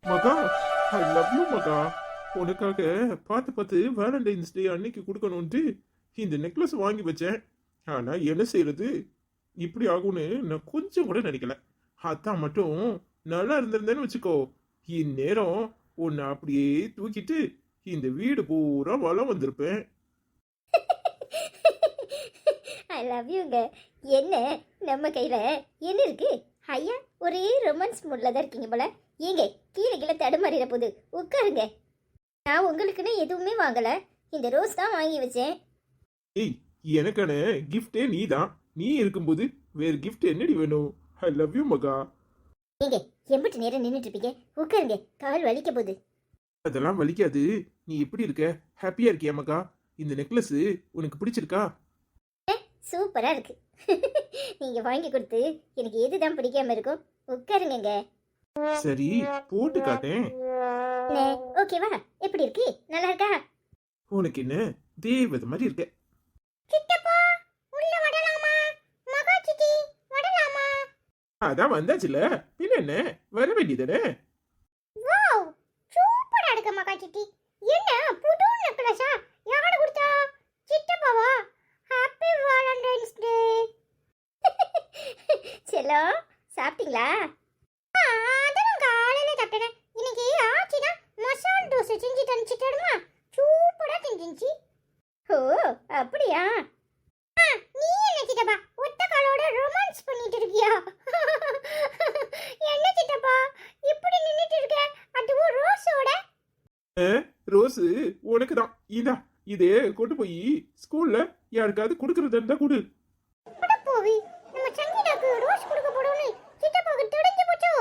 மகா, I love you மகா. உனக்காக பார்த்து பார்த்து வேலண்டைன்ஸ் டே அன்னைக்கு கொடுக்கணும்ட்டு இந்த நெக்லஸ் வாங்கி வச்சேன். ஆனா என்ன செய்யறது, இப்படி ஆகும்னு நான் கொஞ்சம் கூட நினைக்கல. அதான் மட்டும் நல்லா இருந்திருந்தேன்னு வச்சுக்கோ, இந்நேரம் உன்னை அப்படியே தூக்கிட்டு இந்த வீடு பூரா வளம் வந்திருப்பேன். ஐ லவ் யூங்க. என்ன நம்ம கையில என்ன இருக்கு? ஐயா ஒரே ரொமான்ஸ் மூட்ல தான் இருக்கீங்க போல. ஏங்க கீழே கீழே தடுமாறிட போகுது, உட்காருங்க. நான் உங்களுக்குன்னு எதுவுமே வாங்கல, இந்த ரோஸ் தான் வாங்கி வச்சேன். ஏய், எனக்கான கிஃப்டே நீ தான். நீ இருக்கும்போது வேற கிஃப்ட் என்னடி வேணும்? ஐ லவ் யூ மகா. ஏங்க எம்பிட்டு நேரம் நின்றுட்டு இருப்பீங்க, உட்காருங்க, கால் வலிக்க போகுது. அதெல்லாம் வலிக்காது. நீ எப்படி இருக்க? ஹாப்பியா இருக்கியா மகா? இந்த நெக்லஸ் உனக்கு பிடிச்சிருக்கா? சூப்பரா இருக்கு. நீங்க வாங்கி கொடுத்து எனக்கு எதுதான் பிடிக்காம இருக்கும். உட்காருங்க. சரி, போட்டு காட்டேன். ஓகேவா? எப்படி இருக்கு? நல்லா இருக்கா? உனக்கு என்ன தேவதை மாதிரி இருக்க. சித்தப்பா உள்ள வரலாமா? மகா சித்தி வரலாமா? அதான் வந்தாச்சுல, பின்ன என்ன, வர வேண்டியதானே? வாவ், சூப்பரா இருக்கு மகா சித்தி. என்ன புது நெக்லஸா? யாரு கொடுத்தா? சித்தப்பாவா? ஹாப்பி வேலண்டைன்ஸ் டே. செல்லோ, சாப்பிட்டீங்களா? அதெல்லாம் காலையில சாப்பிட்டேன். இன்னைக்கு ஆச்சினா மசால் தோசை செஞ்சு தந்துச்சிட்டடுமா, சூப்பரா செஞ்சிச்சு. ஓ அப்படியா? நீ என்ன சித்தப்பா ஒத்த காலோட ரொமான்ஸ் பண்ணிட்டு இருக்கியா? என்ன சித்தப்பா இப்படி நின்னுட்டு இருக்க? அதுவும் ரோஸோட. ரோஸ் உனக்கு தான். இதா, இதே கொண்டு போய் ஸ்கூல்ல யாருக்காவது கொடுக்கறதா இருந்தா கொடு. அட போவி, நம்ம சங்கீதாக்கு ரோஸ் கொடுக்க போறோம்னு சித்தப்பாக்கு தெரிஞ்சு போச்சோ?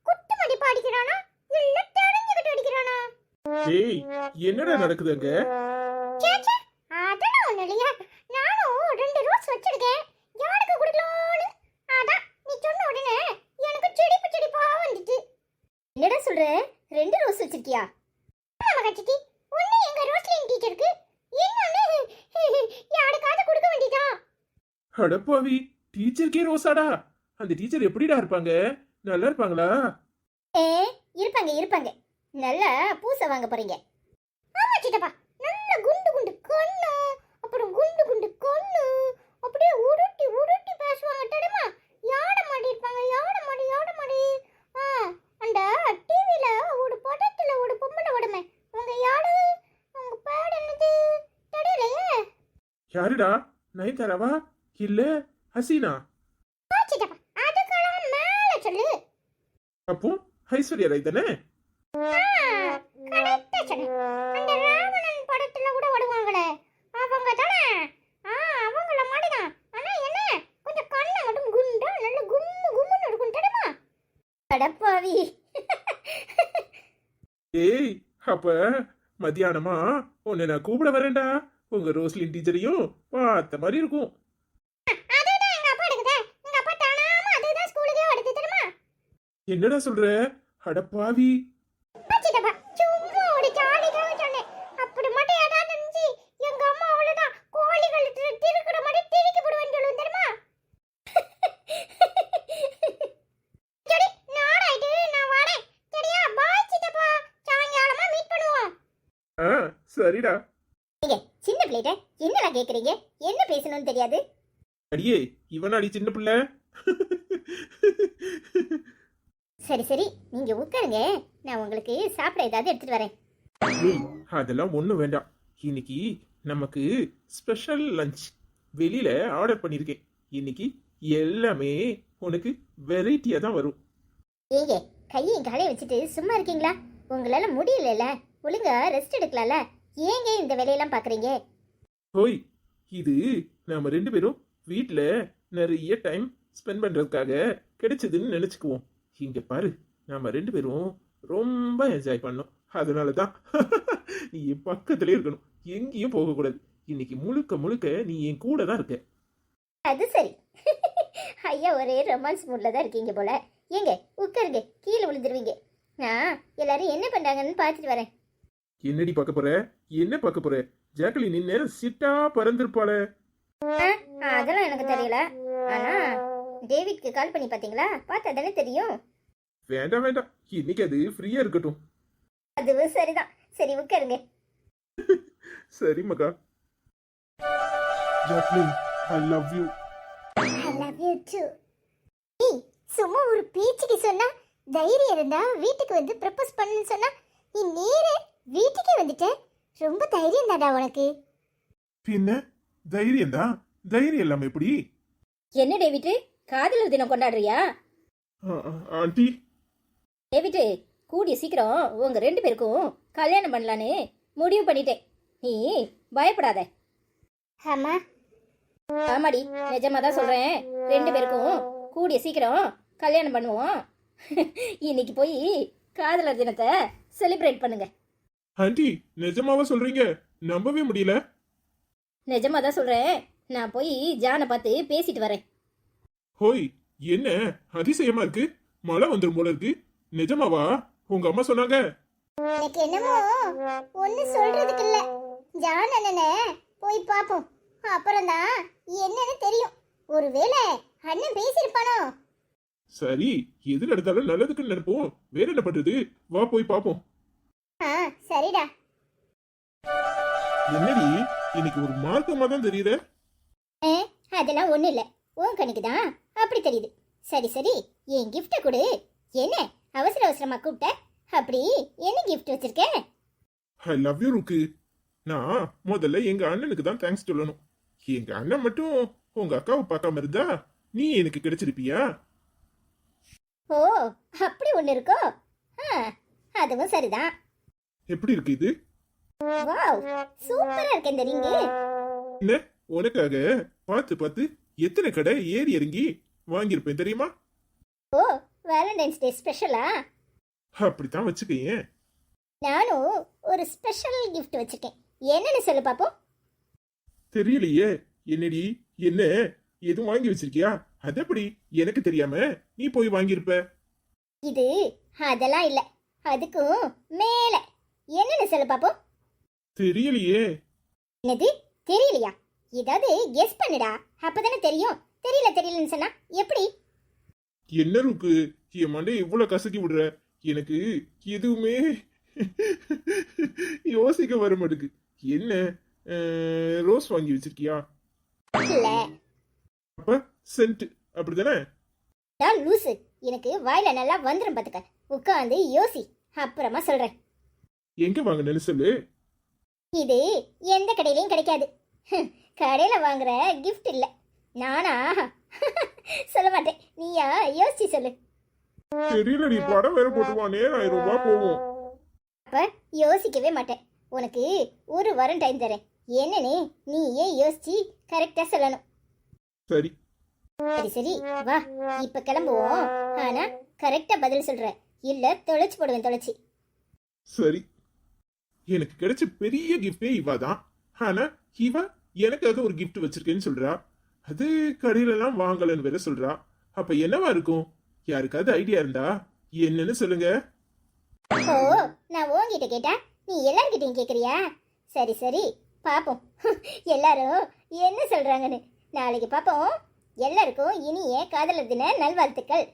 குத்து மதிப்பு அடிக்கிறானா இல்ல தெரிஞ்சுக்கிட்டு அடிக்கிறானா? ஏய், என்னடா நடக்குது அங்க? சேச்சே, அதெல்லாம் ஒண்ணு இல்லையா. நானும் 2 ரோஸ் வச்சிருக்கேன், யாருக்கு கொடுக்கலாம்னு. அதான் நீ சொன்ன உடனே எனக்கு செடிப்பு செடிப்பா வந்துட்டு. என்னடா சொல்ற? 2 ரோஸ் வச்சிருக்கியா? ஆமா கச்சிட்டி, ஒண்ணு எங்க ரோஸ்லின் டீச்சருக்கு, இன்னொன்னு யாருக்காவது கொடுக்க வேண்டியதா. அடப்பாவி, டீச்சருக்கே ரோஸாடா? அந்த டீச்சர் எப்படிடா இருப்பாங்க? நல்லா இருப்பாங்களா? ஏ இருப்பாங்க. நல்லா பூசை வாங்க போறீங்க. ஆமா சித்தப்பா, நல்ல குண்டு குண்டு கண்ணு, அப்புறம் குண்டு குண்டு கண்ணு, அப்படியே உருட்டி உருட்டி பேசுவாங்க தெரியுமா? யாட மாடி இருப்பாங்க, யாட மாடி. அந்த டிவில ஒரு படத்துல ஒரு பொம்பளை உடமை, உங்க யாரு, உங்க பேர் என்னது தெரியலையே. யாருடா? நயன்தாராவா இல்ல ஹசீனா? சித்தப்பா அதுக்கெல்லாம் மேல சொல்லு. அப்போ ஐஸ்வர்யா ராய் தானே? கரெக்டா சொன்ன. அந்த ராவணன் படத்துல கூட ஓடுவாங்களே, அவங்க தானே? அவங்கள மாதிரிதான். ஆனா என்ன, கொஞ்சம் கண்ணை மட்டும் குண்டா நல்ல கும்மு கும்முன்னு இருக்கும் தெரியுமா? அடப்பாவி. ஏய், அப்ப மத்தியானமா உன்னை நான் கூப்பிட வரேன்டா. உங்க ரோஸ்லின் டீச்சரையும் பார்த்த மாதிரி இருக்கும். அதுதான் எங்க அப்பா எடுக்குதே. எங்க அப்பா தானாம அதுதான் ஸ்கூலுக்கே வருது தெரியுமா? என்னடா சொல்ற? அடப்பாவி. சித்தப்பா சும்மா ஒரு ஜாலிக்காக சொன்னேன். அப்படி மட்டும் ஏதாவது இருந்துச்சு எங்க அம்மா அவ்வளவுதான் கோழிகள் திருக்குற மாதிரி திருக்கி போடுவேன்னு சொல்லுவேன் தெரியுமா? சரி, நாடாயிட்டு நான் வரேன். சரியா? பாய் சித்தப்பா, சாயங்காலமா மீட் பண்ணுவோம். ஆ, சரிடா. நீங்க சின்ன பிள்ளைகிட்ட என்னடா கேக்குறீங்க? என்ன பேசணும்னு தெரியாது. அடியே, இவனாடி சின்ன பிள்ளை? சரி நீங்க உட்காருங்க, நான் உங்களுக்கு சாப்பிட ஏதாவது எடுத்துட்டு வரேன். ஏய், அதெல்லாம் ஒண்ணும் வேண்டாம். இன்னைக்கு நமக்கு ஸ்பெஷல் லஞ்ச் வெளியில ஆர்டர் பண்ணிருக்கேன். இன்னைக்கு எல்லாமே உனக்கு வெரைட்டியா தான் வரும். ஏங்க கையும் காலையும் வச்சுட்டு சும்மா இருக்கீங்களா? உங்களால முடியலல்ல, ஒழுங்கா ரெஸ்ட் எடுக்கலாம்ல. ஏங்க இந்த வேலையெல்லாம் பாக்குறீங்க? ஓய், இது நாம 2 பேரும் வீட்ல நிறைய டைம் ஸ்பெண்ட் பண்றதுக்காக கிடைச்சதுன்னு நினைச்சுக்குவோம். இங்க பாரு, நாம 2 பேரும் ரொம்ப என்ஜாய் பண்ணோம். அதனாலதான் நீ என் பக்கத்திலே இருக்கணும், எங்கேயும் போக கூடாது. இன்னைக்கு முழுக்க முழுக்க நீ என் கூட தான் இருக்க. அது சரி. ஐயா ஒரே ரொமான்ஸ் மூட்ல தான் இருக்கீங்க போல. ஏங்க உட்காருங்க, கீழே விழுந்துருவீங்க. நான் எல்லாரும் என்ன பண்றாங்கன்னு பார்த்துட்டு வரேன். என்னடி பார்க்க போற? என்ன பார்க்க போற? ஜாக்கலின் இந்நேரம் சிட்டா பறந்திருப்பாளே. அதெல்லாம் எனக்கு தெரியல. ஆனா டேவிட்க்கு கால் பண்ணி பாத்தீங்களா? பார்த்தா தானே தெரியும். வேண்டாம் வேண்டாம், இன்னைக்கு அது ஃப்ரீயா இருக்கட்டும். அதுவும் சரிதான். சரி உட்காருங்க. சரி மகா. Jacqueline, I love you. I love you too. ஏய், சும்மா ஒரு பேச்சுக்கு சொன்னா தைரியம் இருந்தா வீட்டுக்கு வந்து ப்ரப்போஸ் பண்ணுன்னு சொன்னா நீ நேரே வீட்டுக்கே வந்துட்ட. ரொம்ப தைரியம் தாடா உனக்கு. பின்ன தைரியம் தான். தைரியம் இல்லாம எப்படி? என்ன டேவிட்டு, காதலர் தினம் கொண்டாடுறியா? ஆண்டி, டேவிட்டு, கூடிய சீக்கிரம் உங்க 2 பேருக்கும் கல்யாணம் பண்ணலான்னு முடிவு பண்ணிட்டேன். நீ பயப்படாத. ஆமா, ஆமாடி, நிஜமா தான் சொல்றேன். 2 பேருக்கும் கூடிய சீக்கிரம் கல்யாணம் பண்ணுவோம். இன்னைக்கு போய் காதலர் தினத்தை செலிப்ரேட் பண்ணுங்க. ஆண்டி நிஜமாவா சொல்றீங்க? நம்பவே முடியல. நிஜமா தான் சொல்றேன். நான் போய் ஜானை பார்த்து பேசிட்டு வரேன். ஹோய், என்ன அதிசயமா இருக்கு? மழை வந்துரும் போல இருக்கு. நிஜமாவா? உங்க அம்மா சொன்னாங்க. எனக்கு என்னமோ ஒண்ணு சொல்றதுக்கு இல்ல. ஜான் அண்ணனை போய் பாப்போம், அப்புறம் தான் என்னன்னு தெரியும். ஒருவேளை அண்ணன் பேசியிருப்பானோ. சரி, எதுல எடுத்தாலும் நல்லதுக்கு நினைப்போம். வேற என்ன பண்றது? வா போய் பாப்போம். சரிடா. என்னடி இன்னைக்கு ஒரு மார்க்கமா தான் தெரியுற? அதெல்லாம் ஒண்ணு இல்ல, உன் கணக்கு தான் அப்படி தெரியுது. சரி சரி, என் கிஃப்ட கொடு. என்ன அவசர அவசரமா கூப்பிட்ட? அப்படி என்ன கிஃப்ட் வச்சிருக்க? ஐ லவ் யூ ருக்கு. நான் முதல்ல எங்க அண்ணனுக்கு தான் தேங்க்ஸ் சொல்லணும். எங்க அண்ணன் மட்டும் உங்க அக்காவை பார்க்காம இருந்தா நீ எனக்கு கிடைச்சிருப்பியா? ஓ, அப்படி ஒண்ணு இருக்கோ? அதுவும் சரிதான். எப்படி இருக்கு இது? வாவ், சூப்பரா இருக்கு இந்த ரிங்கு. என்ன, உனக்காக பார்த்து பார்த்து எத்தனை கடை ஏறி இறங்கி வாங்கியிருப்பேன் தெரியுமா? ஓ, வேலண்டைன்ஸ் டே ஸ்பெஷலா? அப்படித்தான் வச்சுக்கேன். நானும் ஒரு ஸ்பெஷல் கிஃப்ட் வச்சிருக்கேன். என்னன்னு சொல்லு பாப்போம். தெரியலையே. என்னடி, என்ன எதுவும் வாங்கி வச்சிருக்கியா? அது எப்படி எனக்கு தெரியாம நீ போய் வாங்கியிருப்ப? இது அதெல்லாம் இல்ல, அதுக்கும் மேல. என்னன்னு சொல்லு பாப்போம். தெரியலையே. என்னது தெரியலையா? ஏதாவது கெஸ் பண்ணுடா, அப்பதானே தெரியும். தெரியல தெரியலன்னு சொன்னா எப்படி? என்ன ருக்கு என் மண்டையை இவ்வளவு கசக்கி விடுற? எனக்கு எதுவுமே யோசிக்க வர மாட்டுக்கு. என்ன, ரோஸ் வாங்கி வச்சிருக்கியா? இல்ல. அப்ப சென்ட் அப்படிதானே? நான் லூசு, எனக்கு வாயில நல்லா வந்துரும் பாத்துக்க. உட்காந்து யோசி, அப்புறமா சொல்றேன். எங்க வாங்கினு சொல்லு. இது எந்த கடையிலயும் கிடைக்காது. கடையில வாங்குற கிஃப்ட் இல்ல. நானா சொல்ல மாட்டேன், நீயா யோசிச்சு சொல்லு. தெரியலடி, படம் வேற போட்டுவா, நேரம் 1000 ரூபாய் போகும். அப்ப யோசிக்கவே மாட்டேன். உனக்கு 1 வாரம் டைம் தரேன். என்னன்னு நீயே யோசிச்சு கரெக்டா சொல்லணும். சரி சரி சரி, வா இப்ப கிளம்புவோம். ஆனா கரெக்டா பதில் சொல்ற, இல்ல தொலைச்சு போடுவேன் தொலைச்சு. சரி, எனக்கு கிடைச்ச பெரிய கிஃப்டே இவ தான். ஆனா இவ எனக்காக ஒரு கிஃப்ட் வச்சிருக்கேன்னு சொல்றா. அது கடையில எல்லாம் வாங்கலன்னு வேற சொல்றா. அப்ப என்னவா இருக்கும்? யாருக்காவது ஐடியா இருந்தா என்னன்னு சொல்லுங்க. ஓ, நான் உன்கிட்ட கேட்டா நீ எல்லார்கிட்டயும் கேக்குறியா? சரி சரி, பாப்போம் எல்லாரும் என்ன சொல்றாங்கன்னு. நாளைக்கு பாப்போம். எல்லாருக்கும் இனிய காதலர் தின நல்வாழ்த்துக்கள்.